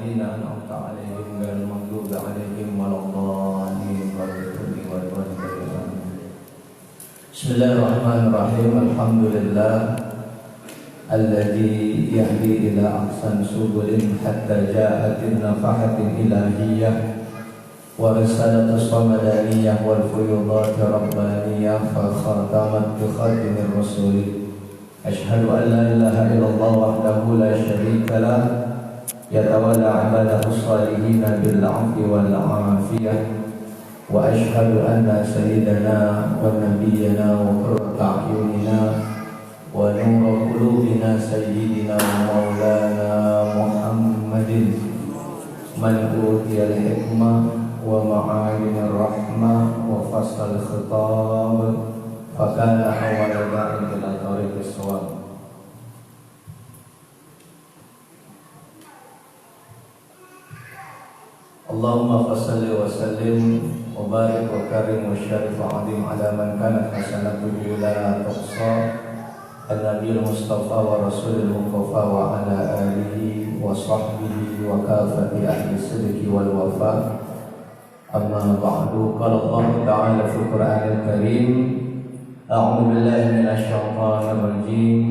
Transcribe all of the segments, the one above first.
الذين أنعمت عليهم غير المغضوب عليهم ولا الضالين. بسم الله الرحمن الرحيم. الحمد لله الذي يهدي إلى أحسن سبل حتى جاءت النفحة الإلهية ورسالة الصمدانية والفيوضات الربانية فختمت بخاتم الرسول. أشهد أن لا إله إلا الله وحده لا شريك له يتولى عباده الصالحين بالعفو والعافية. وأشهد أن سيدنا ونبينا وقرة أعيننا ونور قلوبنا سيدنا ومولانا محمد من أوتي الحكمة ومعالم الرحمة وفصل الخطاب فكان أول داع إلى طريق الصواب. اللهم صل وسلم وبارك وكرم وشرف وعظيم على من كانت حسنته لا تحصى النبي المصطفى ورسول المصطفى وعلى آله وصحبه وكافة أهل الصدق والوفاء. أما بعد، قال الله تعالى في القرآن الكريم: أعوذ بالله من الشيطان الرجيم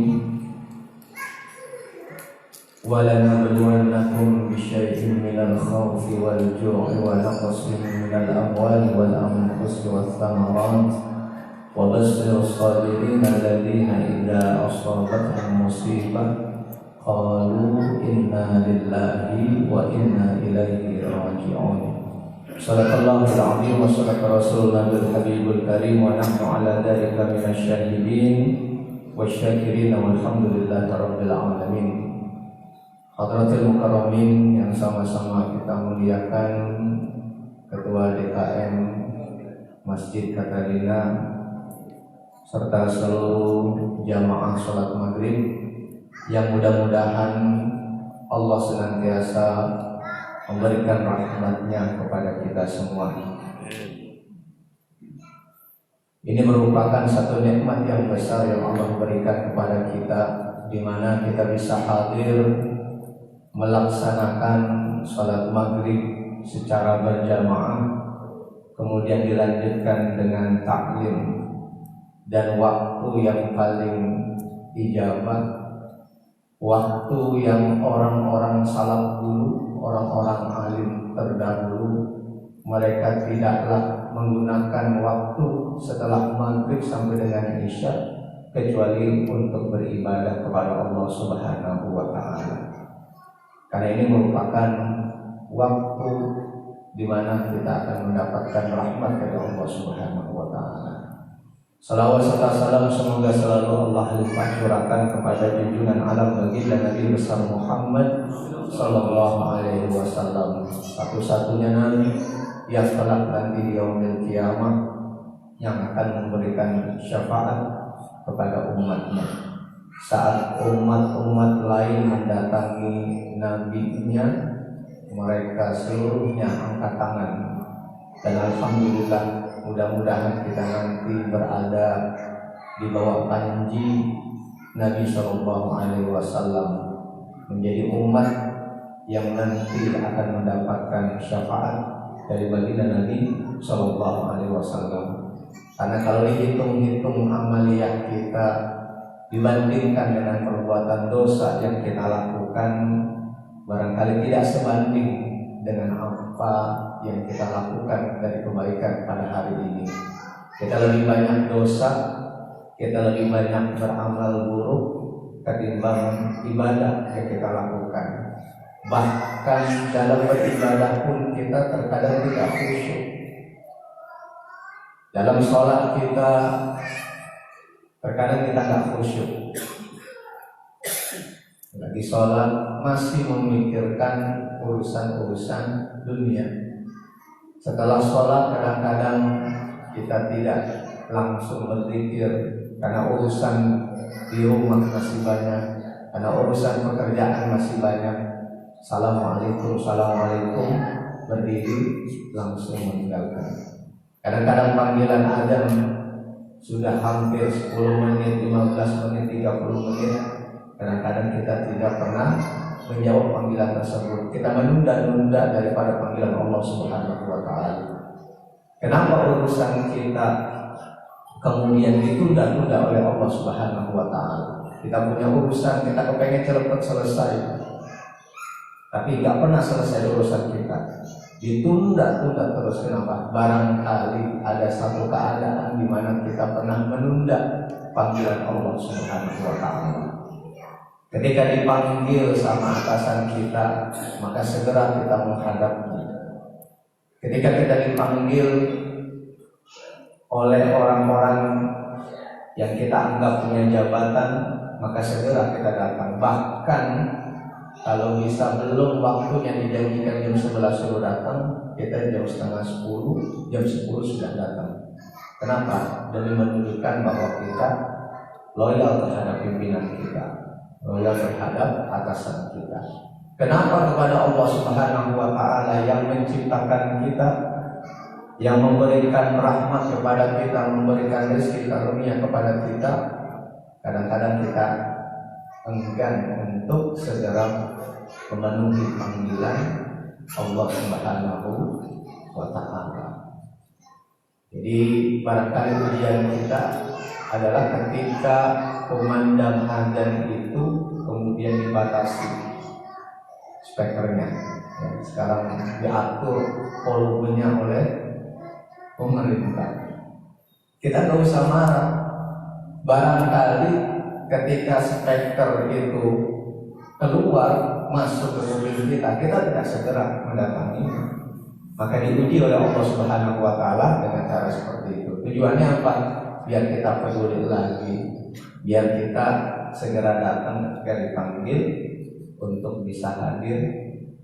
ولنبلونكم بشيء من الخوف والجوع ونقص من الأموال والأنفس والثمرات وبشر الصابرين الذين إذا أصابتهم مصيبة قالوا إنا لله وإنا إليه راجعون. صدق الله العظيم وصدق رسولنا الحبيب الكريم ونحن على ذلك من الشاهدين والشاكرين والحمد لله رب العالمين. Hadratul Mukarramin yang sama-sama kita muliakan, Ketua DKM Masjid Katarina serta seluruh jamaah sholat maghrib yang mudah-mudahan Allah senantiasa memberikan rahmatnya kepada kita semua. Ini merupakan satu nikmat yang besar yang Allah berikan kepada kita, di mana kita bisa hadir melaksanakan sholat maghrib secara berjamaah, kemudian dilanjutkan dengan taklim, dan waktu yang paling ijabah, waktu yang orang-orang salaf dulu, orang-orang alim terdahulu, mereka tidaklah menggunakan waktu setelah maghrib sampai dengan isya kecuali untuk beribadah kepada Allah Subhanahu wa Ta'ala. Karena ini merupakan waktu di mana kita akan mendapatkan rahmat dari Allah Subhanahu wa Ta'ala. Salawat serta salam semoga selalu Allah limpahkan kepada junjungan alam baginda Nabi besar Muhammad sallallahu alaihi wasallam, satu-satunya nabi yang kelak nanti di yaumil qiyamah yang akan memberikan syafaat kepada umatnya. Saat umat-umat lain mendatangi nabinya, mereka seluruhnya angkat tangan. Dan alhamdulillah, mudah-mudahan kita nanti berada di bawah panji Nabi Sallallahu Alaihi Wasallam, menjadi umat yang nanti akan mendapatkan syafaat dari baginda Nabi Sallallahu Alaihi Wasallam. Karena kalau dihitung-hitung amaliyah kita dibandingkan dengan perbuatan dosa yang kita lakukan, barangkali tidak sebanding dengan apa yang kita lakukan dari kebaikan pada hari ini. Kita lebih banyak dosa, kita lebih banyak beramal buruk ketimbang ibadah yang kita lakukan. Bahkan dalam beribadah pun kita terkadang tidak khusyuk. Dalam sholat kita terkadang kita tidak khusyuk. Lagi sholat masih memikirkan urusan-urusan dunia. Setelah sholat kadang-kadang kita tidak langsung berzikir karena urusan di rumah masih banyak, karena urusan pekerjaan masih banyak. Assalamualaikum, assalamualaikum, berdiri langsung meninggalkan. Kadang-kadang panggilan adzan sudah hampir 10 menit, 15 menit, 30 menit. Kadang-kadang kita tidak pernah menjawab panggilan tersebut. Kita menunda-nunda daripada panggilan Allah Subhanahu wa taala. Kenapa urusan kita kemudian ditunda-tunda oleh Allah Subhanahu wa taala? Kita punya urusan, kita kepengen cepat selesai, tapi nggak pernah selesai urusan kita. Ditunda-tunda terus. Kenapa? Barangkali ada satu keadaan di mana kita pernah menunda panggilan Allah Subhanahu wa taala. Ketika dipanggil sama atasan kita, maka segera kita menghadapnya. Ketika kita dipanggil oleh orang-orang yang kita anggap punya jabatan, maka segera kita datang. Bahkan kalau bisa belum waktunya dijanjikan jam 11 suruh datang, kita jam setengah 10, jam 10 sudah datang. Kenapa? Demi menunjukkan bahwa kita loyal terhadap pimpinan kita, loyal terhadap atasan kita. Kenapa? Kepada Allah Subhanahu wa taala yang menciptakan kita, yang memberikan rahmat kepada kita, memberikan rezeki karunia kepada kita. Kadang-kadang kita enggan untuk segera memenuhi panggilan Allah Subhanahu wa taala. Jadi barangkali ujian kita adalah ketika pemandang azan itu kemudian dibatasi speakernya. Ya, sekarang diatur volumenya oleh pemerintah. Kita nggak usah marah. Barangkali ketika speaker itu keluar masuk ke mobil kita tidak segera mendatangi, maka diuji oleh Allah Subhanahu wa taala dengan cara seperti itu. Tujuannya apa? Biar kita peduli lagi, biar kita segera datang ketika dipanggil untuk bisa hadir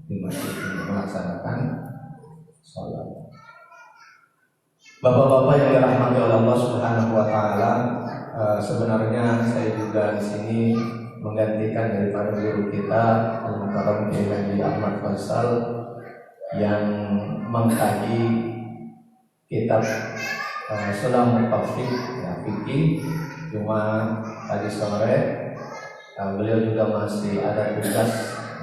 di masjid ini melaksanakan sholat. Bapak-bapak yang dirahmati oleh Allah Subhanahu wa taala, sebenarnya saya juga di sini menggantikan daripada guru kita Al-Mukarram Kiai Haji Ahmad Faisal yang mengkaji kitab Sulamul Taufiq, ya, fikih. Cuma tadi sore beliau juga masih ada tugas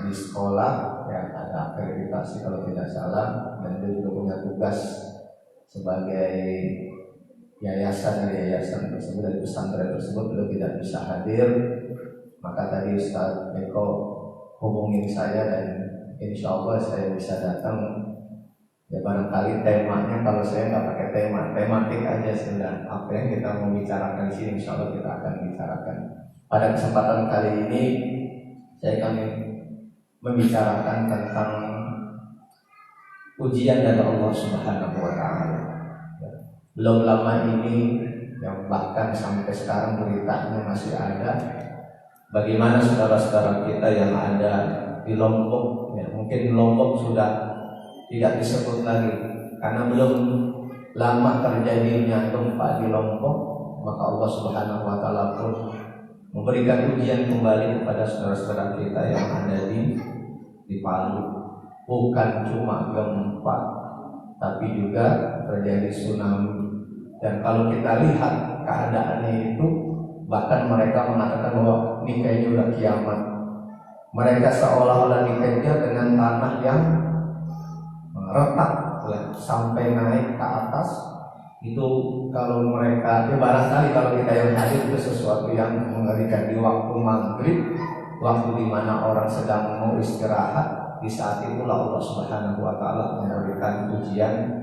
di sekolah, ya, ada akreditasi kalau tidak salah, dan beliau juga punya tugas sebagai yayasan tersebut, dari pesantren tersebut. Beliau tidak bisa hadir, maka tadi Ustaz Eko hubungin saya dan insya Allah saya bisa datang. Ya barangkali temanya, kalau saya nggak pakai tema, tematik aja sudah. Apa yang kita mau bicarakan di sini, insya Allah kita akan bicarakan. Pada kesempatan kali ini saya akan membicarakan tentang ujian dari Allah Subhanahu wa taala. Belum lama ini, yang bahkan sampai sekarang beritanya masih ada, bagaimana saudara-saudara kita yang ada di Lombok, ya, mungkin Lombok sudah tidak disebut lagi karena belum lama terjadinya gempa di Lombok, maka Allah Subhanahu wa taala pun memberikan ujian kembali kepada saudara-saudara kita yang ada di Palu. Bukan cuma gempa, tapi juga terjadi tsunami. Dan kalau kita lihat keadaannya itu, bahkan mereka mengatakan bahwa ini kayaknya udah kiamat. Mereka seolah-olah dikejar dengan tanah yang retak, ya, sampai naik ke atas. Itu kalau mereka, ya barangkali kalau kita yang hadir itu sesuatu yang mengerikan. Di waktu maghrib, waktu dimana orang sedang mau istirahat, di saat itulah Allah Subhanahu wa taala memberikan ujian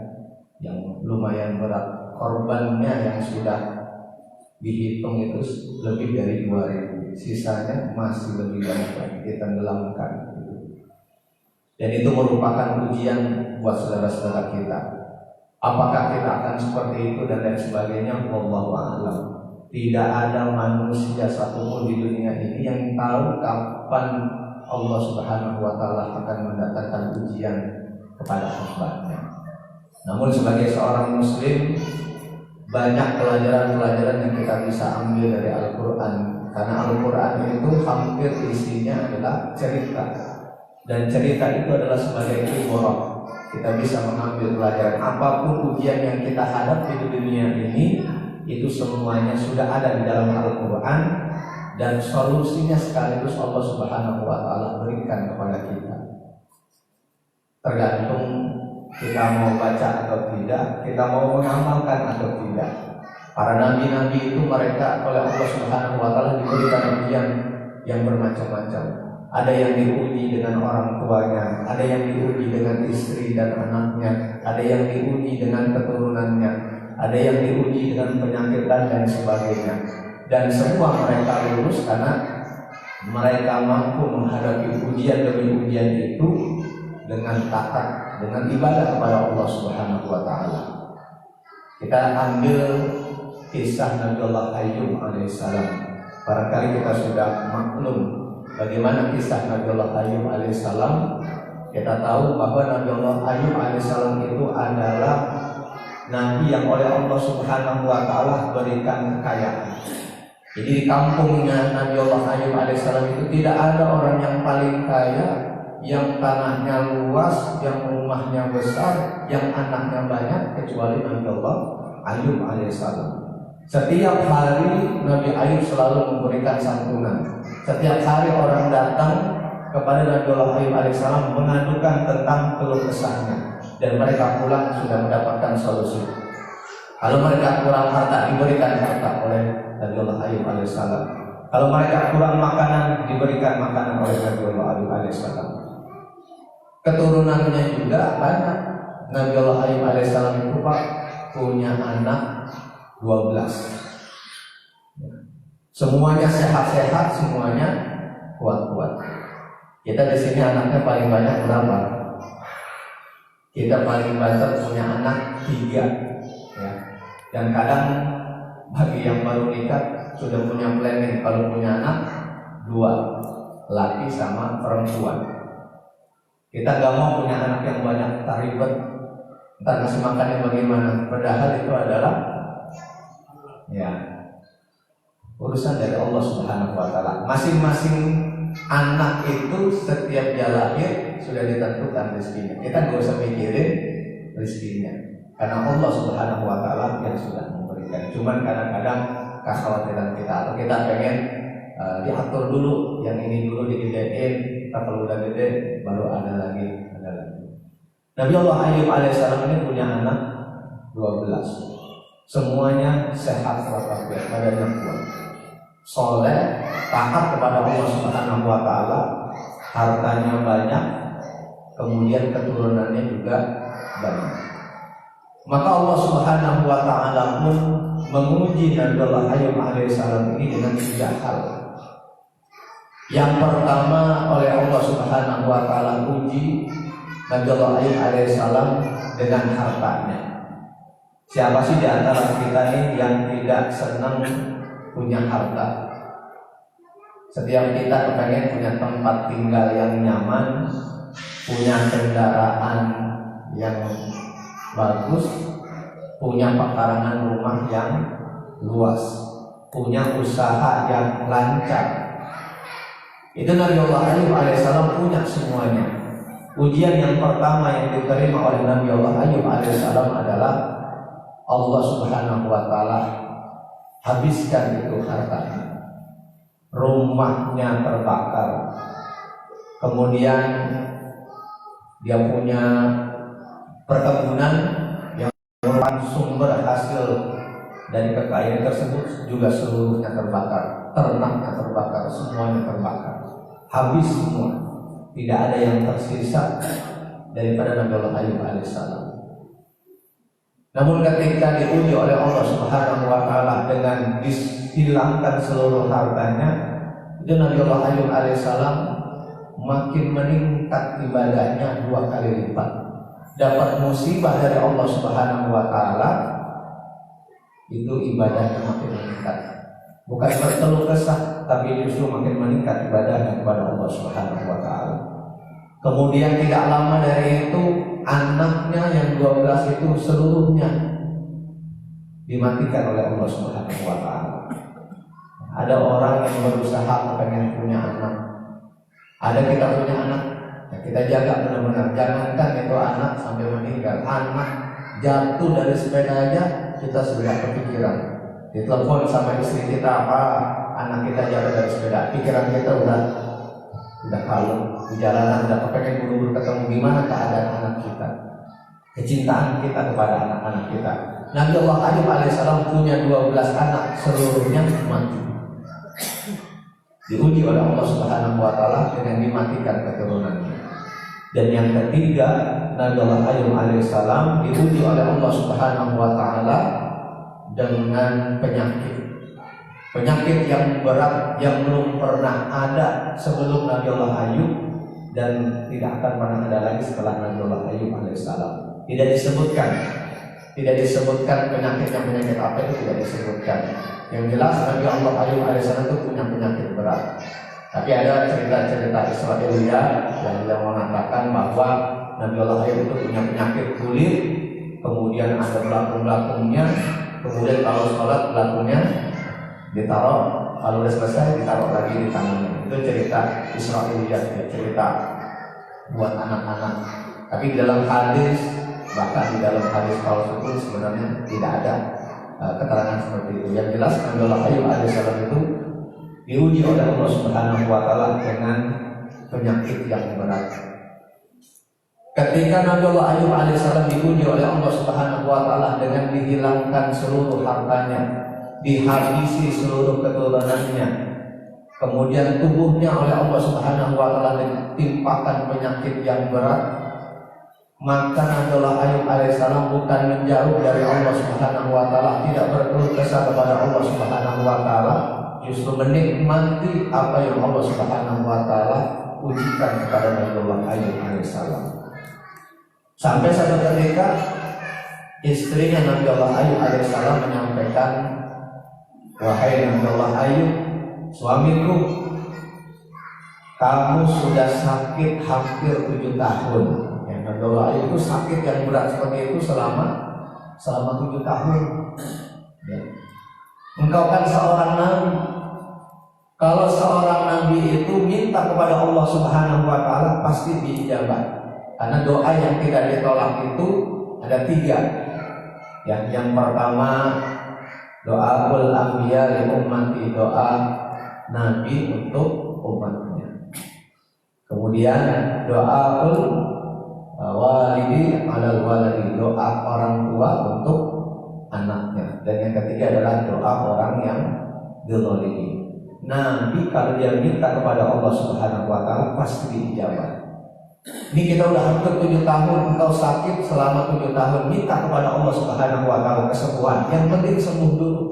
yang lumayan berat. Korbannya yang sudah dihitung itu lebih dari 2.000, sisanya masih lebih banyak lagi ditenggelamkan. Dan itu merupakan ujian buat saudara-saudara kita. Apakah kita akan seperti itu dan lain sebagainya? Wallahu a'lam. Tidak ada manusia satupun di dunia ini yang tahu kapan Allah Subhanahu wa taala akan mendatangkan ujian kepada hamba-Nya. Namun sebagai seorang muslim, banyak pelajaran-pelajaran yang kita bisa ambil dari Al-Quran. Karena Al-Quran itu hampir isinya adalah cerita. Dan cerita itu adalah sebagai ibrah. Kita bisa mengambil pelajaran. Apapun ujian yang kita hadapi di dunia ini, itu semuanya sudah ada di dalam Al-Quran. dan solusinya sekaligus Allah Subhanahu wa taala berikan kepada kita. Tergantung kita mau baca atau tidak, kita mau mengamalkan atau tidak. Para nabi-nabi itu mereka oleh Allah Subhanahu wa taala diberikan ujian yang bermacam-macam. Ada yang diuji dengan orang tuanya, ada yang diuji dengan istri dan anaknya, ada yang diuji dengan keturunannya, ada yang diuji dengan penyakit dan sebagainya. Dan semua mereka lulus karena mereka mampu menghadapi ujian demi ujian itu dengan taat, dengan ibadah kepada Allah Subhanahu wa taala. Kita ambil kisah Nabi Allah Ayyub alaihissalam. Barangkali kita sudah maklum bagaimana kisah Nabi Allah Ayyub alaihissalam. Kita tahu bahwa Nabi Allah Ayyub alaihissalam itu adalah nabi yang oleh Allah Subhanahu wa taala berikan kekayaan. Jadi di kampungnya Nabi Allah Ayyub alaihissalam itu tidak ada orang yang paling kaya, yang tanahnya luas, yang rumahnya besar, yang anaknya banyak kecuali Nabi Allah Ayyub alaihissalam. Setiap hari Nabi Ayyub selalu memberikan santunan. Setiap hari orang datang kepada Nabi Allah Ayyub alaihissalam mengadukan tentang keluh kesahnya, dan mereka pulang sudah mendapatkan solusi. Kalau mereka kurang harta, diberikan harta oleh Nabi Allah Ayyub alaihissalam. Kalau mereka kurang makanan, diberikan makanan oleh Nabi Allah Ayyub alaihissalam. Keturunannya juga banyak. Nabi Allah Ayyub alaihissalam itu Pak punya anak 12. Semuanya sehat-sehat, semuanya kuat-kuat. Kita di sini anaknya paling banyak berapa? Kita paling banyak punya anak 3, ya. Dan kadang bagi yang baru nikah sudah punya planning kalau punya anak 2, laki sama perempuan. Kita gak mau punya anak yang banyak, tak ribet, entah ngasih makannya bagaimana. Padahal itu adalah ya urusan dari Allah Subhanahu wa taala. Masing-masing anak itu setiap dia lahir sudah ditentukan rezekinya. Kita gak usah mikirin rezekinya, karena Allah Subhanahu wa taala yang sudah memberikan. Cuman kadang-kadang kekhawatiran kita atau kita pengen diatur dulu, yang ini dulu digedein, kalau udah gede baru ada lagi. Nabi Allah Ayyub alaihissalam ini punya anak 12. Semuanya sehat walafiat, badannya kuat, soleh, taat kepada Allah Subhanahu wa taala, hartanya banyak, kemudian keturunannya juga banyak. Maka Allah Subhanahu wa taala pun menguji Nabi Allah Ayyub alaihissalam ini dengan 3 hal. Yang pertama, oleh Allah Subhanahu wa taala uji Nabi Allah Ayyub alaihissalam dengan hartanya. Siapa sih di antara kita ini yang tidak senang punya harta? Setiap kita kepengen punya tempat tinggal yang nyaman, punya kendaraan yang bagus, punya pekarangan rumah yang luas, punya usaha yang lancar. Itu Nabi Allah Ayyub alaihissalam punya semuanya. Ujian yang pertama yang diterima oleh Nabi Allah Ayyub alaihissalam adalah Allah Subhanahu wa taala habiskan itu hartanya. Rumahnya terbakar. Kemudian dia punya perkebunan yang merupakan sumber hasil dari kekayaan tersebut juga seluruhnya terbakar. Ternaknya terbakar, semuanya terbakar. Habis semua. Tidak ada yang tersisa daripada Nabi Allah Ayyub alaihissalam. Namun ketika diuji oleh Allah Subhanahu wa taala dengan dihilangkan seluruh hartanya, itu Nabi Allah Ayyub alaihissalam makin meningkat ibadahnya 2 kali lipat. Dapat musibah dari Allah Subhanahu wa taala, itu ibadahnya makin meningkat. Bukan berkeluh kesah, tapi justru makin meningkat ibadahnya kepada Allah Subhanahu wa taala. Kemudian tidak lama dari itu, anaknya yang 12 itu seluruhnya dimatikan oleh Allah Subhanahu wa taala. Ada orang yang berusaha pengen punya anak. Ada kita punya anak, ya kita jaga benar-benar. Jangankan itu anak sampai meninggal, anak jatuh dari sepeda aja kita sudah kepikiran. Ditelepon sama istri kita, apa anak kita jatuh dari sepeda, pikiran kita udah kalau di jalanan udah kepengen buru-buru ketemu gimana keadaan anak kita, kecintaan kita kepada anak-anak kita. Nabi Allah Ayub alaihissalam punya 12 anak, seluruhnya mati. Diuji oleh Allah Subhanahu wa taala dengan dimatikan keturunannya. Dan yang ketiga, Nabi Allah Ayub alaihissalam diuji oleh Allah Subhanahu wa taala dengan penyakit yang berat yang belum pernah ada sebelum Nabi Allah Ayub dan tidak akan pernah ada lagi setelah Nabi Allah Ayub alaihissalam. Tidak disebutkan penyakit apa itu, tidak disebutkan. Yang jelas Nabi Allah Ayub alaihissalam itu punya penyakit berat. Tapi ada cerita-cerita Israiliyah yang mengatakan bahwa Nabi Allah Ayub itu punya penyakit kulit, kemudian ada belakung-belakungnya, kemudian kalau sholat belakungnya ditaruh, kalau udah selesai ditaruh lagi di tangannya. Itu cerita Israiliyah, cerita buat anak-anak. Tapi di dalam hadis, bahkan di dalam hadis palsu pun sebenarnya tidak ada keterangan seperti itu. Yang jelas Nabi Allah Ayub alaihissalam itu diuji oleh Allah Subhanahu wa taala dengan penyakit yang berat. Ketika Nabi Allah Ayub alaihissalam diuji oleh Allah Subhanahu wa taala dengan dihilangkan seluruh hartanya, dihabisi seluruh keturunannya, kemudian tubuhnya oleh Allah Subhanahu wa taala ditimpakan penyakit yang berat, maka Nabi Allah Ayub alaihissalam bukan menjauh dari Allah Subhanahu wa taala, tidak berkeluh kesah kepada Allah Subhanahu wa taala, justru menikmati apa yang Allah Subhanahu wa taala ujikan kepada Nabi Allah Ayub alaihissalam. Sampai satu ketika istrinya Nabi Allah Ayub alaihissalam menyampaikan, "Wahai Nabi Allah Ayub, suamiku, kamu sudah sakit hampir 7 tahun." Ya, Nabi Allah Ayub itu sakit yang berat seperti itu selama 7 tahun. Ya. Engkau kan seorang nabi. Kalau seorang nabi itu minta kepada Allah Subhanahu wa taala pasti diijabah. Karena doa yang tidak ditolak itu ada 3. Ya, yang pertama doa ul anbiya li ummati, doa nabi untuk umatnya. Kemudian doa ul walidi alal waladi, doa orang tua untuk anaknya. Dan yang ketiga adalah doa orang yang dzalimi. Nabi kalau dia minta kepada Allah Subhanahu wa taala pasti diijabah. Ini kita udah hampir 7 tahun, engkau sakit selama 7 tahun, minta kepada Allah Subhanahu wa taala kesembuhan. Yang penting sembuh dulu.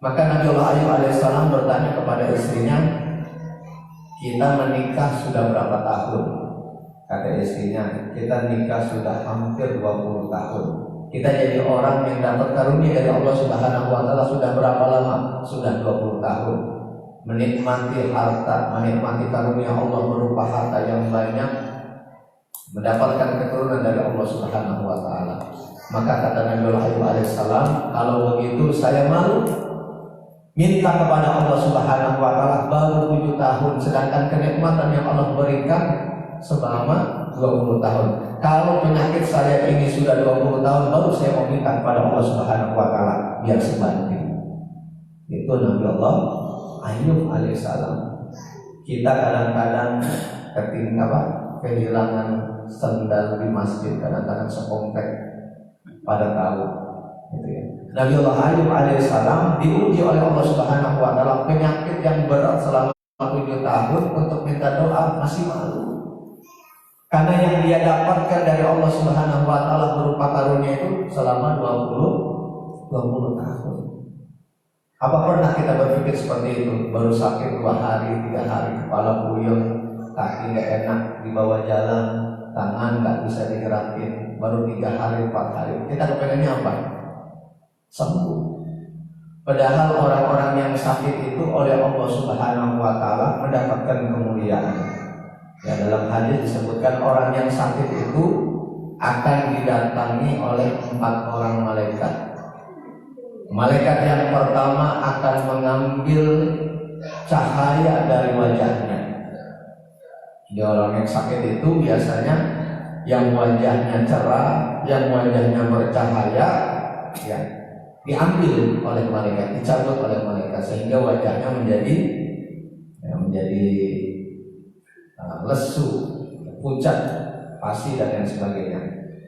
Maka Nabi Allah Ayub alaihissalam bertanya kepada istrinya, "Kita menikah sudah berapa tahun?" Kata istrinya, "Kita nikah sudah hampir 20 tahun. Kita jadi orang yang dapat karunia dari Allah Subhanahu wa taala sudah berapa lama? Sudah 20 tahun. Menikmati harta, menikmati karunia Allah berupa harta yang banyak, mendapatkan keturunan dari Allah Subhanahu wa taala." Maka kata Nabi Ayub alaihissalam, "Kalau begitu saya malu minta kepada Allah Subhanahu wa taala baru 7 tahun, sedangkan kenikmatan yang Allah berikan selama 20 tahun. Kalau penyakit saya ini sudah 20 tahun, baru saya mau minta kepada Allah Subhanahu wa taala biar sebanding." Itu Nabi Allah Ayub alaihissalam. Kita kadang-kadang kehilangan sendal di masjid, kadang-kadang sekomplek pada tahu, gitu ya. Nabi Allah Ayub alaihissalam diuji oleh Allah Subhanahu wa taala penyakit yang berat selama 7 tahun, untuk minta doa masih malu. Karena yang dia dapatkan dari Allah Subhanahu wa taala berupa karunia itu selama 20 tahun. Apa pernah kita berpikir seperti itu? Baru sakit 2 hari, 3 hari, kepala puyeng, kaki nggak enak dibawa jalan, tangan nggak bisa digerakin, baru 3 hari, 4 hari. Kita kepengennya apa? Sembuh. Padahal orang-orang yang sakit itu oleh Allah Subhanahu wa taala mendapatkan kemuliaan. Ya, dalam hadis disebutkan orang yang sakit itu akan didatangi oleh 4 orang malaikat. Malaikat yang pertama akan mengambil cahaya dari wajahnya. Jadi orang yang sakit itu biasanya yang wajahnya cerah, yang wajahnya bercahaya, ya, diambil oleh malaikat, dicabut oleh malaikat sehingga wajahnya menjadi lesu, pucat, pasi dan lain sebagainya.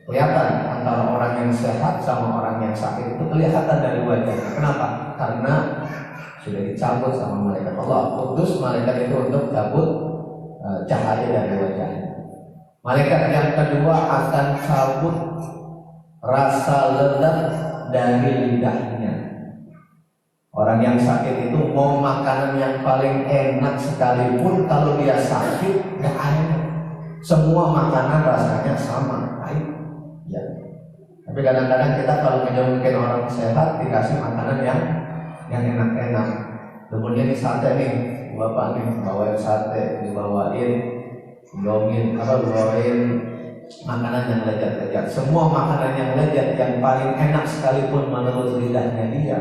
Kelihatan antara orang yang sehat sama orang yang sakit itu kelihatan dari wajahnya. Kenapa? Karena sudah dicabut sama malaikat Allah. Kudus malaikat itu untuk cabut cahaya dari wajahnya. Malaikat yang kedua akan cabut rasa lezat dari lidahnya. Orang yang sakit itu mau makanan yang paling enak sekalipun, kalau dia sakit gak enak. Semua makanan rasanya sama, baik. Ya. Tapi kadang-kadang kita kalau mungkin orang sehat dikasih makanan yang enak-enak. Kemudian ini sate nih, bapak nih bawain sate, dibawain makanan yang lezat-lezat. Semua makanan yang lezat yang paling enak sekalipun menurut lidahnya dia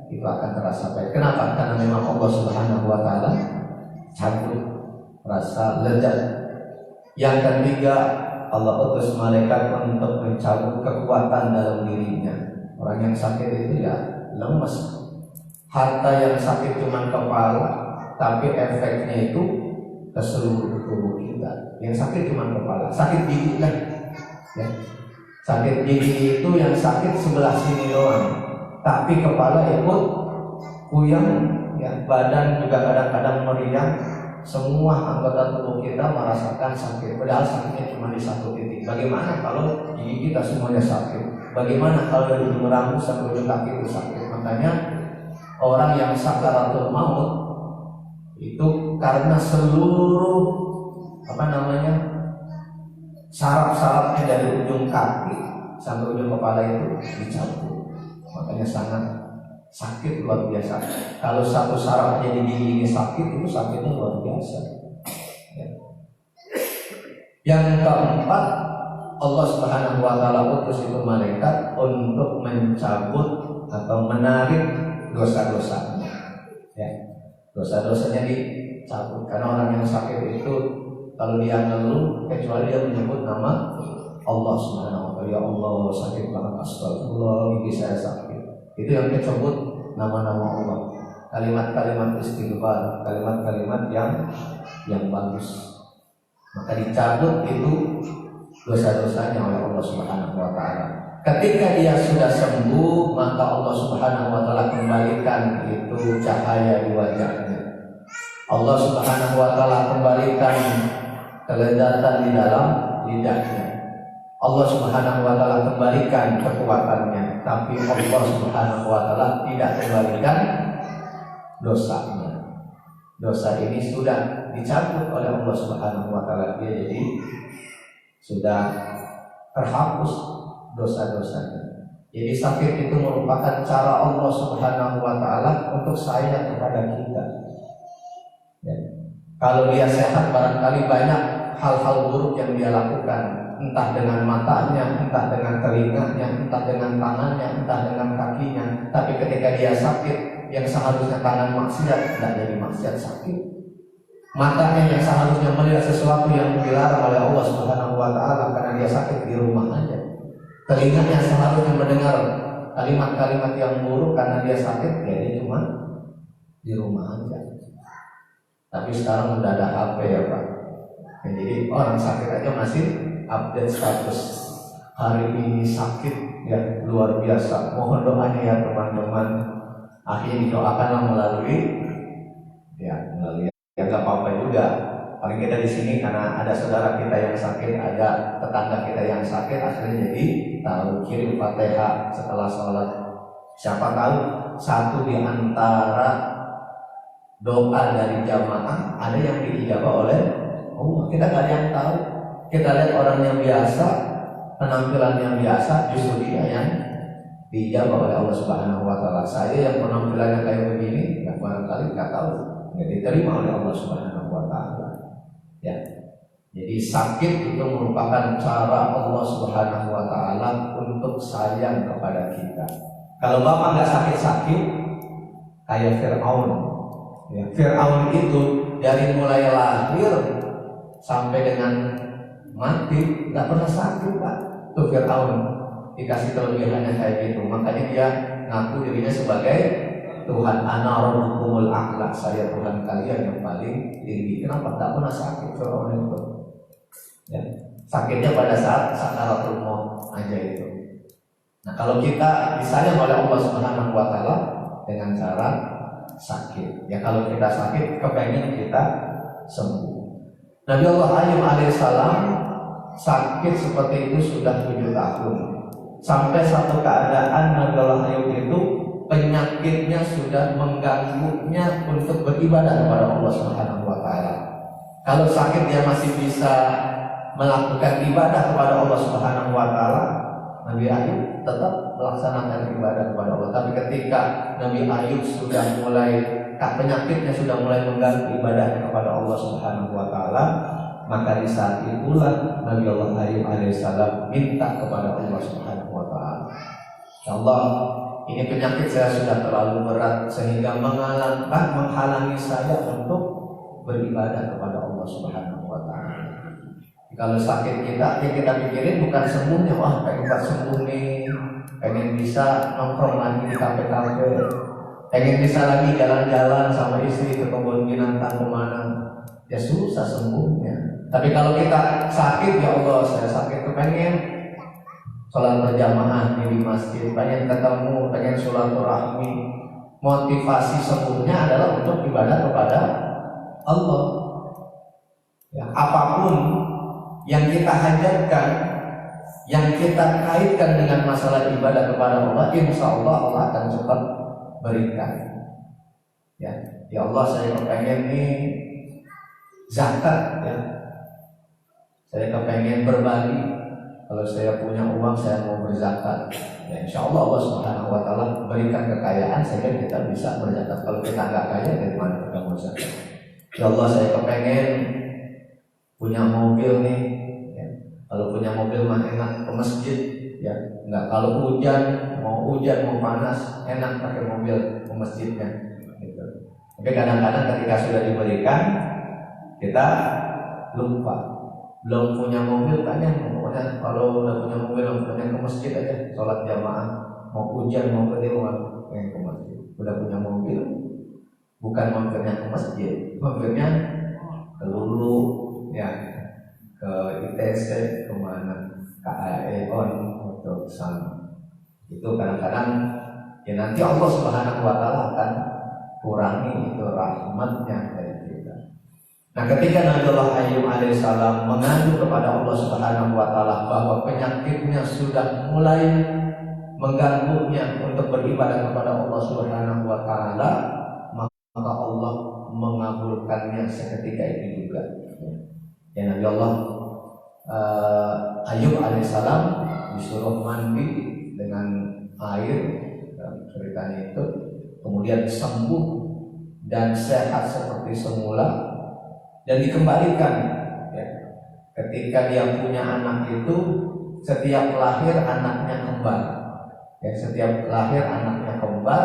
itu akan terasa baik. Kenapa? Karena memang Allah Subhanahu wa taala cabut rasa lezat. Yang ketiga, Allah utus malaikat untuk mencabut kekuatan dalam dirinya. Orang yang sakit itu ya lemes. Harta yang sakit cuma kepala, tapi efeknya itu ke seluruh tubuh kita. Yang sakit cuma kepala, sakit gigi kan? Ya. Sakit gigi itu yang sakit sebelah sini doang, tapi kepala ikut puyeng, ya, badan juga kadang-kadang meriang. Semua anggota tubuh kita merasakan sakit, padahal sakitnya cuma di satu titik. Bagaimana kalau gigi kita semuanya sakit? Bagaimana kalau dari ujung rambut sampai ujung kaki itu sakit? Makanya orang yang sakaratul maut itu karena seluruh saraf-sarafnya dari ujung kaki sampai ujung kepala itu dicabut. Makanya sangat sakit luar biasa. Kalau satu sarafnya di gigi ini sakit, itu sakitnya luar biasa. Ya. Yang keempat, Allah Subhanahu wa taala utus itu malaikat untuk mencabut atau menarik dosa-dosanya. Ya. Dosa-dosanya dicabut. Karena orang yang sakit itu kalau dia ngeluh, kecuali dia menyebut nama Allah Subhanahu wa taala, ya Allah sakit banget, astagfirullah, gigi saya sakit. Itu yang disebut nama-nama Allah, kalimat-kalimat istighfar, kalimat-kalimat yang bagus. Maka dicabut itu dosa-dosanya oleh Allah Subhanahu wa taala. Ketika dia sudah sembuh, maka Allah Subhanahu wa taala kembalikan itu cahaya di wajahnya. Allah Subhanahu wa taala kembalikan kelezatan di dalam lidahnya. Allah Subhanahu wa taala kembalikan kekuatannya, tapi Allah Subhanahu wa taala tidak kembalikan dosanya. Dosa ini sudah dicabut oleh Allah Subhanahu wa taala, dia jadi sudah terhapus dosa-dosanya. Jadi sakit itu merupakan cara Allah Subhanahu wa taala untuk sayang kepada kita. Ya. Kalau dia sehat, barangkali banyak hal-hal buruk yang dia lakukan, entah dengan matanya, entah dengan telinganya, entah dengan tangannya, entah dengan kakinya. Tapi ketika dia sakit, yang seharusnya tangan maksiat tidak jadi maksiat, sakit. Matanya yang seharusnya melihat sesuatu yang dilarang oleh Allah Subhanahu wa taala, karena dia sakit di rumah aja. Telinganya seharusnya mendengar kalimat-kalimat yang buruk, karena dia sakit, dia cuma di rumah aja. Tapi sekarang udah ada HP ya Pak. Jadi orang sakit aja masih update status. Hari ini sakit, ya luar biasa. Mohon doanya ya teman-teman. Akhirnya didoakanlah melalui ya nggak apa-apa juga. Paling kita di sini karena ada saudara kita yang sakit, ada tetangga kita yang sakit, akhirnya jadi tahu kirim Fatihah setelah sholat. Siapa tahu satu di antara doa dari jamaah ada yang diijabah oleh Allah. Kita nggak ada yang tahu. Kita lihat orang yang biasa, penampilan yang biasa, justru dia yang diijabah oleh Allah Subhanahu wa taala. Saya yang penampilannya kayak begini, ya barangkali nggak tahu, nggak diterima oleh Allah Subhanahu wa taala. Ya. Jadi sakit itu merupakan cara Allah Subhanahu wa taala untuk sayang kepada kita. Kalau Bapak nggak sakit-sakit, kayak Fir'aun. Ya, Fir'aun itu dari mulai lahir sampai dengan mati nggak pernah sakit Pak. Tuh Fir'aun dikasih kelebihannya kayak gitu, makanya dia ngaku dirinya sebagai Tuhan. Ana rabbukumul a'la, saya Tuhan kalian yang paling tinggi. Kenapa? Tak pernah sakit Firaun itu. Ya, sakitnya pada saat sakaratul maut aja itu. Nah, kalau kita disayang oleh Allah Subhanahu wa taala dengan cara sakit. Ya, kalau kita sakit kepengen kita sembuh. Nabi Allah Ayub alaihissalam sakit seperti itu sudah 7 tahun. Sampai satu keadaan Nabi Allah Ayub itu penyakitnya sudah mengganggunya untuk beribadah kepada Allah Subhanahu wa taala. Kalau sakit dia masih bisa melakukan ibadah kepada Allah Subhanahu wa taala, Nabi Ayub tetap melaksanakan ibadah kepada Allah. Tapi ketika Nabi Ayub sudah mulai penyakitnya sudah mulai mengganggu ibadahnya kepada Allah Subhanahu wa taala, maka di saat itulah Nabi Allah Ayub alaihissalam minta kepada Allah Subhanahu wa taala, "Ya Allah, ini penyakit saya sudah terlalu berat sehingga menghalangi saya untuk beribadah kepada Allah Subhanahu wa taala." Kalau sakit kita, yang kita pikirin bukan sembuhnya, wah pengen sembuh nih, pengen bisa nongkrong lagi di kafe-kafe, pengen bisa lagi jalan-jalan sama istri ke kebun binatang kemana, ya susah sembuhnya. Tapi kalau kita sakit, ya Allah saya sakit tuh pengen sholat berjamaah di masjid, pengen ketemu, pengen silaturahmi. Motivasi sembuhnya adalah untuk ibadah kepada Allah. Ya, apapun yang kita hajatkan, yang kita kaitkan dengan masalah ibadah kepada Allah, insya Allah Allah akan cepat berikan. Ya Allah saya kepengen nih zakat, ya saya kepengen berbagi. Kalau saya punya uang saya mau berzakat, ya insya Allah Allah Subhanahu wa taala berikan kekayaan sehingga kita bisa berzakat. Kalau kita nggak kaya, dari mana kita mau zakat? Ya Allah saya kepengen punya mobil nih, ya. Kalau punya mobil mah enak ke masjid, ya nggak kalau hujan mau panas enak pakai mobil ke masjidnya gitu. Tapi kadang-kadang ketika sudah diberikan kita lupa, belum punya mobil pengen, pokoknya kalau udah punya mobil pengen ke masjid aja sholat jamaah, mau hujan mau gede mau pengen ke masjid. Udah punya mobil bukan mampirnya ke masjid, mampirnya ke Lulu, ya ke ITC, kemana, KAEON untuk sana. Itu kadang-kadang ya nanti Allah Subhanahu wa taala akan kurangi itu rahmatnya dari kita. Nah, ketika Nabi Allah Ayub alaihissalam mengadu kepada Allah Subhanahu wa taala bahwa penyakitnya sudah mulai mengganggunya untuk beribadah kepada Allah Subhanahu wa taala, maka Allah mengabulkannya seketika itu juga. Ya, Nabi Allah Ayub alaihissalam disuruh mandi dengan air, ceritanya itu, kemudian sembuh dan sehat seperti semula dan dikembalikan. Ya, ketika dia punya anak itu setiap lahir anaknya kembar. Ya, setiap lahir anaknya kembar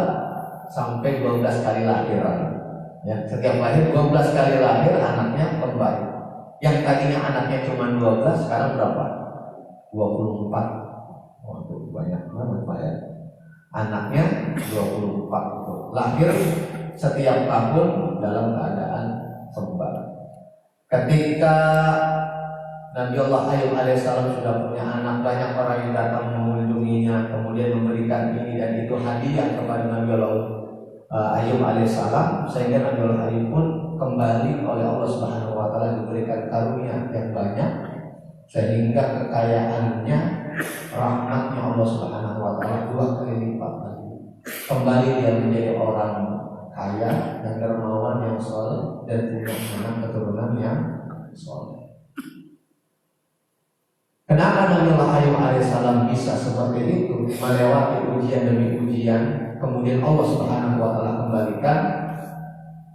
sampai 12 kali lahiran. Ya, setiap lahir 12 kali lahir anaknya kembar. Yang tadinya anaknya cuma 12, sekarang berapa? 24. Waduh, banyak banget Pak ya. Anaknya 24 lahir setiap tahun dalam keadaan kembar. Ketika Nabi Allah Ayub alaihissalam sudah punya anak, banyak orang yang datang mengunjunginya, kemudian memberikan ini dan itu hadiah kepada Nabi Allah Ayub alaihissalam, sehingga Nabi Allah Ayub pun kembali oleh Allah Subhanahu wa taala diberikan karunia yang banyak, sehingga kekayaannya, rahmatnya Allah Subhanahu wa taala 2 kali lipat lagi. Kembali dia menjadi orang kaya dan dermawan yang soleh dan punya anak keturunan yang soleh. Kenapa Nabi Allah Ayub alaihissalam bisa seperti itu, melewati ujian demi ujian, kemudian Allah Subhanahu wa taala kembalikan?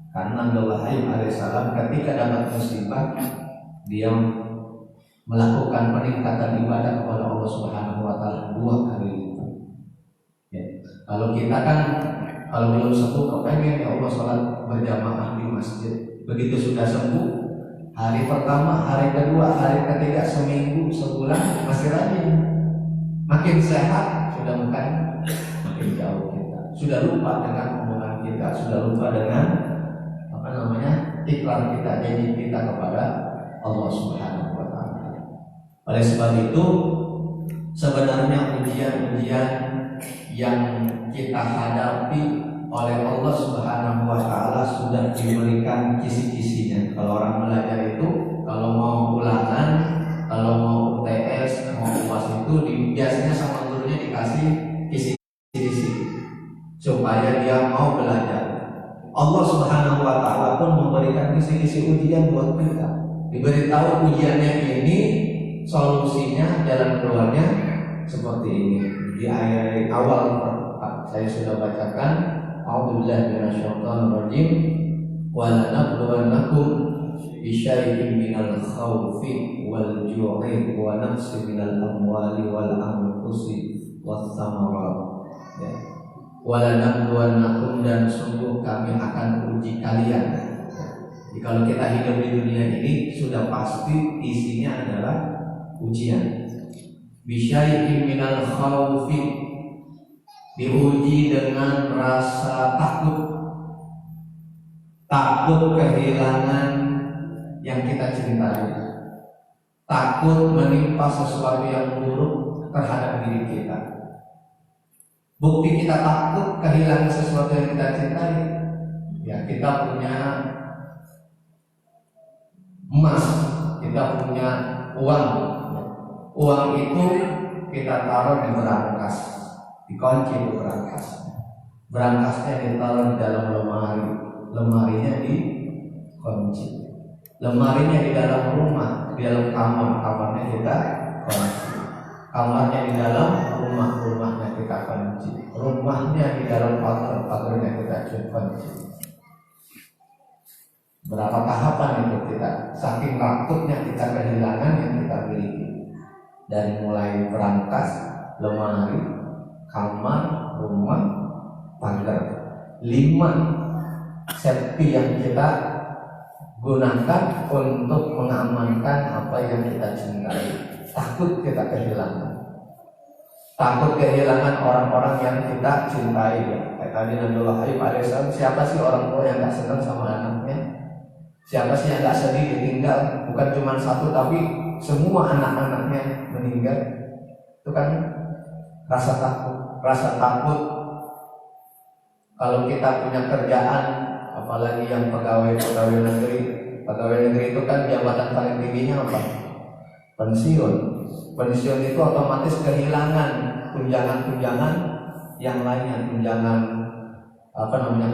Karena Nabi Allah Ayub alaihissalam ketika dapat musibah, dia melakukan peningkatan ibadah kepada Allah Subhanahu wa taala 2 kali lipat. Ya. Kalau kita kan kalau belum sembuh kepengen ya Allah sholat berjamaah di masjid. Begitu sudah sembuh, hari pertama, hari kedua, hari ketiga, seminggu, sebulan masih rajin. Makin sehat sudah makin jauh kita. sudah lupa dengan omongan kita, sudah lupa dengan ikrar kita, janji kita kepada Allah Subhanahu wa taala. Oleh sebab itu, sebenarnya ujian-ujian yang kita hadapi oleh Allah Subhanahu wa taala sudah diberikan kisi-kisinya. Kalau orang belajar itu, kalau mau ulangan, kalau mau UTS, mau UAS itu biasanya sama gurunya dikasih kisi-kisi supaya dia mau belajar. Allah Subhanahu wa taala pun memberikan kisi-kisi ujian buat kita. Diberitahu ujiannya ini, solusinya, jalan keluarnya seperti ini. Di ayat awal saya sudah bacakan, a'udzubillahi minasyaitonir rajim, wa lanabluwannakum bisyai'in minal khawfi wal ju'i wa naqsin minal amwali wal anfusi was samarat. Ya. Wa lanabluwannakum, dan sungguh kami akan uji kalian. Jadi kalau kita hidup di dunia ini sudah pasti isinya adalah ujian. Bisyai'in minal khawfi, diuji dengan rasa takut kehilangan yang kita cintai, takut menimpa sesuatu yang buruk terhadap diri kita. Bukti kita takut kehilangan sesuatu yang kita cintai, ya kita punya emas, kita punya uang. Uang itu kita taruh di berangkas, dikunci di berangkas. Berangkasnya ditaruh di dalam lemari, lemarinya dikunci. Lemarinya di dalam rumah, di dalam kamar, kamarnya kita kunci. Kamarnya di dalam rumah, rumahnya kita kunci. Rumahnya di dalam pagar, pagarnya kita kunci. Berapa tahapan itu kita, saking takutnya kita kehilangan yang kita miliki. Dari mulai berangkas, lemari, kamar, rumah, pagar. 5 safety yang kita gunakan untuk mengamankan apa yang kita cintai. Takut kita kehilangan. Takut kehilangan orang-orang yang kita cintai. Kayak tadi Nabiullah Ayub alaihissalam, siapa sih orang tua yang gak senang sama anaknya? Siapa sih yang gak sedih ditinggal? Bukan cuma satu, tapi semua anak-anaknya meninggal. Itu kan rasa takut. Rasa takut kalau kita punya kerjaan, apalagi yang pegawai negeri. Pegawai negeri itu kan jabatan paling tingginya apa? Pensiun. Pensiun itu otomatis kehilangan tunjangan-tunjangan yang lainnya, tunjangan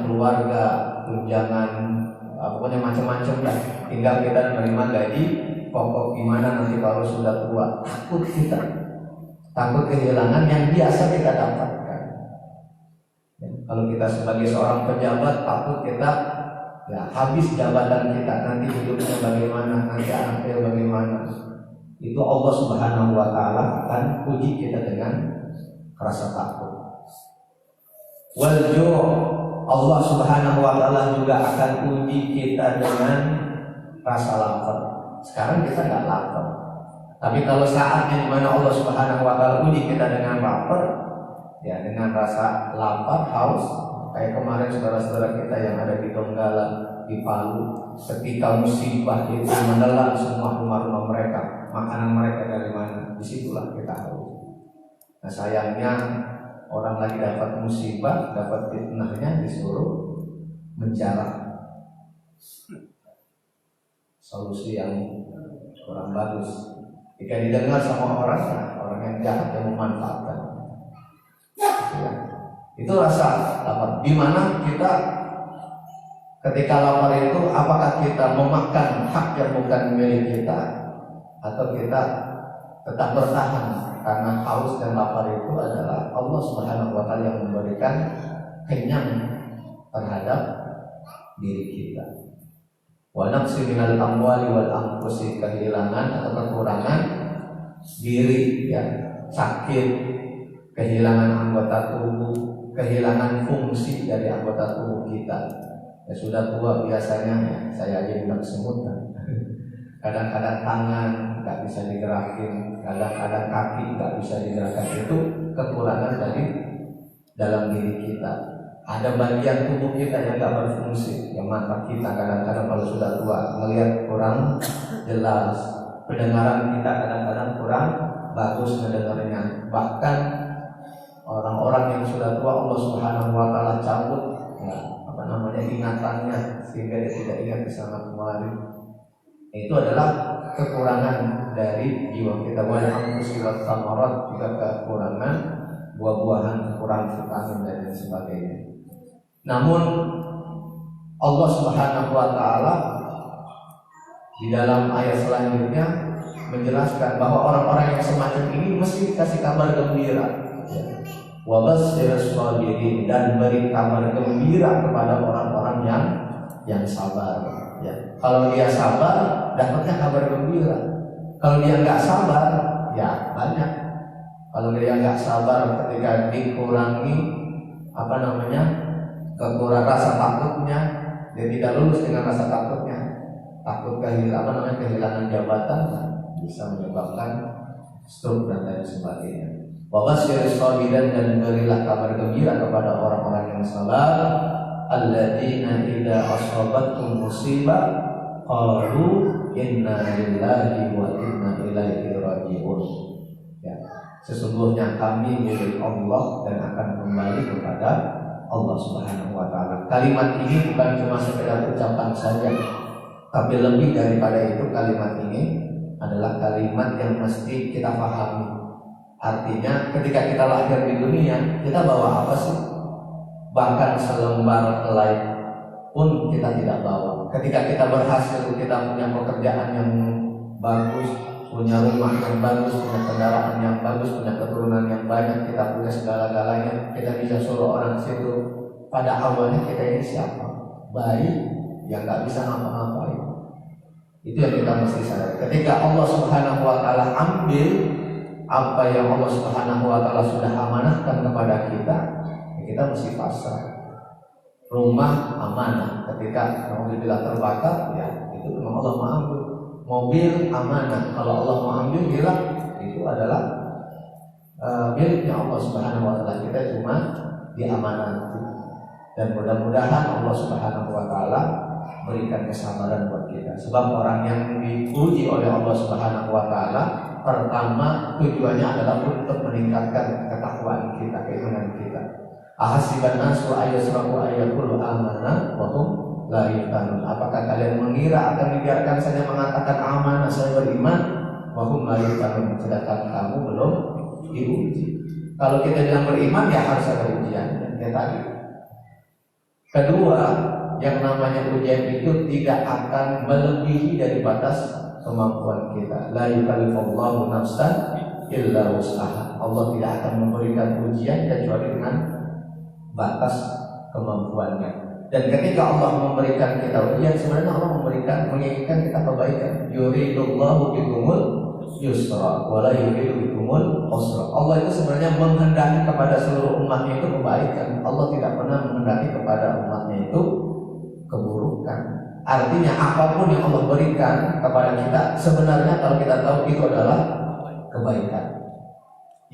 keluarga, tunjangan pokoknya macam-macam lah. Tinggal kita menerima gaji pokok gimana nanti kalau sudah tua. Takut kehilangan yang biasa kita dapatkan. Kalau kita sebagai seorang pejabat, takut kita habis jabatan kita, nanti hidupnya bagaimana, nanti anaknya bagaimana. Itu Allah Subhanahu wa taala akan uji kita dengan rasa takut. Wal ju', Allah Subhanahu wa taala juga akan uji kita dengan rasa lapar. Sekarang kita nggak lapar, tapi kalau saatnya dimana Allah Subhanahu wa taala uji kita dengan lapar, ya dengan rasa lapar, haus, kayak kemarin saudara-saudara kita yang ada di Donggala, di Palu, ketika musibah itu menelan semua rumah-rumah mereka, makanan mereka dari mana? Disitulah kita haus. Nah sayangnya orang lagi dapat musibah, dapat fitnahnya, disuruh menjarah. Solusi yang kurang bagus. Jika didengar sama orang yang jahat yang memanfaatkan. Ya. Itu rasa lapar. Di mana kita ketika lapar itu, apakah kita memakan hak yang bukan milik kita, atau kita tetap bertahan? Karena haus dan lapar itu adalah Allah Subhanahu wa taala yang memberikan kenyang terhadap diri kita. Wa naqsi minal amwali wal anfusi, kehilangan atau kekurangan diri, ya, sakit, kehilangan anggota tubuh, kehilangan fungsi dari anggota tubuh kita. Ya sudah tua biasanya, ya, saya aja bilang semut kan. Kadang-kadang tangan nggak bisa digerakin, kadang-kadang kaki nggak bisa digerakkan. Itu kekurangan dari dalam diri kita. Ada bagian tubuh kita yang nggak berfungsi, yang mata kita kadang-kadang kalau sudah tua melihat kurang jelas, pendengaran kita kadang-kadang kurang bagus mendengarnya. Bahkan orang-orang yang sudah tua Allah Subhanahu Wa Taala cabut ya, ingatannya sehingga dia tidak ingat di sana kemarin. Itu adalah kekurangan dari jiwa kita. Wal anfusi wat thamarat, juga kekurangan buah-buahan, kekurangan vitamin dan lain sebagainya. Namun Allah Subhanahu Wa Taala di dalam ayat selanjutnya menjelaskan bahwa orang-orang yang semacam ini mesti dikasih kabar gembira. Wa basyirus sabirin, dan beri kabar gembira kepada orang-orang yang sabar. Ya. Kalau dia sabar, dapatnya kabar gembira. Kalau dia nggak sabar, ya banyak. Kalau dia nggak sabar ketika dikurangi kekurangan rasa takutnya, dia tidak lulus dengan rasa takutnya, takut kehilangan jabatan, bisa menyebabkan stroke dan lain sebagainya. Wabasyirus sabirin, dan berilah kabar gembira kepada orang-orang yang sabar. Alladzina idza asabatkum musibah qalu inna lillahi wa inna ilaihi raji'un. Ya, sesungguhnya kami milik Allah dan akan kembali kepada Allah Subhanahu Wa Taala. Kalimat ini bukan cuma sekedar ucapan saja, tapi lebih daripada itu, kalimat ini adalah kalimat yang mesti kita pahami. Artinya ketika kita lahir di dunia, kita bawa apa sih? Bahkan selembar helai pun kita tidak bawa. Ketika kita berhasil, kita punya pekerjaan yang bagus, punya rumah yang bagus, punya kendaraan yang bagus, punya keturunan yang banyak, kita punya segala-galanya, kita bisa suruh orang situ. Pada awalnya kita ini siapa? Bayi yang gak bisa ngapa-ngapain. Itu yang kita mesti sadar. Ketika Allah Subhanahu Wa Taala ambil apa yang Allah Subhanahu Wa Taala sudah amanahkan kepada kita, kita mesti pasrah. Rumah amanah, ketika alhamdulillah terbakar, ya itu memang Allah mau ambil. Mobil amanah, kalau Allah mau ambil, bilang itu adalah miliknya Allah Subhanahu Wa Taala. Kita cuma diamanati. Dan mudah-mudahan Allah Subhanahu Wa Taala berikan kesabaran buat kita. Sebab orang yang diuji oleh Allah Subhanahu Wa Taala, pertama tujuannya adalah untuk meningkatkan ketakwaan kita, keimanan kita. Ahasiban nasu ayyasraku ayyakulu amanah wa hum la yuftanun. Apakah kalian mengira akan dibiarkan saja mengatakan amanah, saya beriman, wa hum la yuftanun, sedangkan kamu belum diuji. Kalau kita bilang beriman, ya harus ada ujian. Ya tadi. Kedua, yang namanya ujian itu tidak akan melebihi dari batas kemampuan kita. La yukallifullahu nafsan illa wus'aha. Allah tidak akan memberikan ujian kecuali dengan batas kemampuannya. Dan ketika Allah memberikan kita ujian, sebenarnya Allah menginginkan kita kebaikan. Yuridullahu bikumul yusra wa la yuridu bikumul usra. Allah itu sebenarnya menghendaki kepada seluruh umatnya itu kebaikan. Allah tidak pernah menghendaki kepada umatnya itu keburukan. Artinya apapun yang Allah berikan kepada kita, sebenarnya kalau kita tahu itu adalah kebaikan.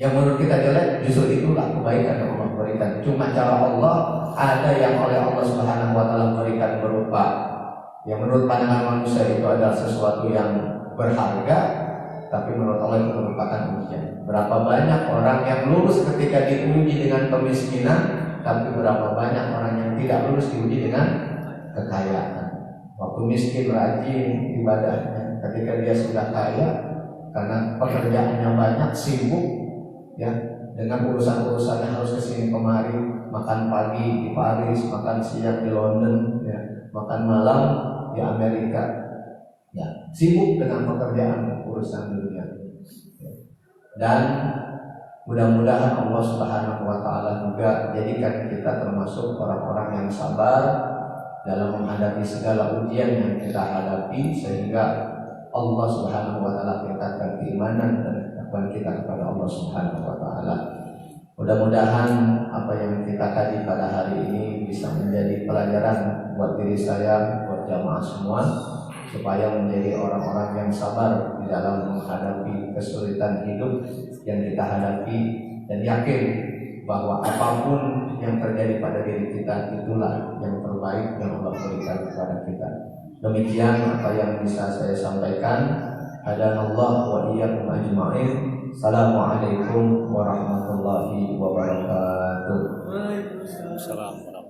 Yang menurut kita jelek, justru itulah kebaikan yang Allah berikan. Cuma cara Allah, ada yang oleh Allah Subhanahu Wa Taala berikan berupa yang menurut pandangan manusia itu adalah sesuatu yang berharga, tapi menurut Allah itu merupakan ujian. Berapa banyak orang yang lulus ketika diuji dengan kemiskinan, tapi berapa banyak orang yang tidak lulus diuji dengan kekayaan. Waktu miskin rajin ibadahnya, ketika dia sudah kaya karena pekerjaannya banyak, sibuk ya dengan urusan-urusannya, harus kesini kemari, makan pagi di Paris, makan siang di London, ya, makan malam di Amerika, ya, sibuk dengan pekerjaan urusan dunia. Dan mudah-mudahan Allah Subhanahu Wa Taala juga jadikan kita termasuk orang-orang yang sabar dalam menghadapi segala ujian yang kita hadapi, sehingga Allah Subhanahu Wa Taala tingkatkan keimanan dan ketakwaan kita kepada Allah Subhanahu Wa Taala. Mudah-mudahan apa yang kita kaji pada hari ini bisa menjadi pelajaran buat diri saya, buat jamaah semua, supaya menjadi orang-orang yang sabar di dalam menghadapi kesulitan hidup yang kita hadapi, dan yakin bahwa apapun yang terjadi pada diri kita itulah yang terbaik yang Allah berikan kepada kita. Demikian apa yang bisa saya sampaikan. Hadanallahu wa iyyakum ajma'in. Assalamualaikum warahmatullahi wabarakatuh. Waalaikumsalam.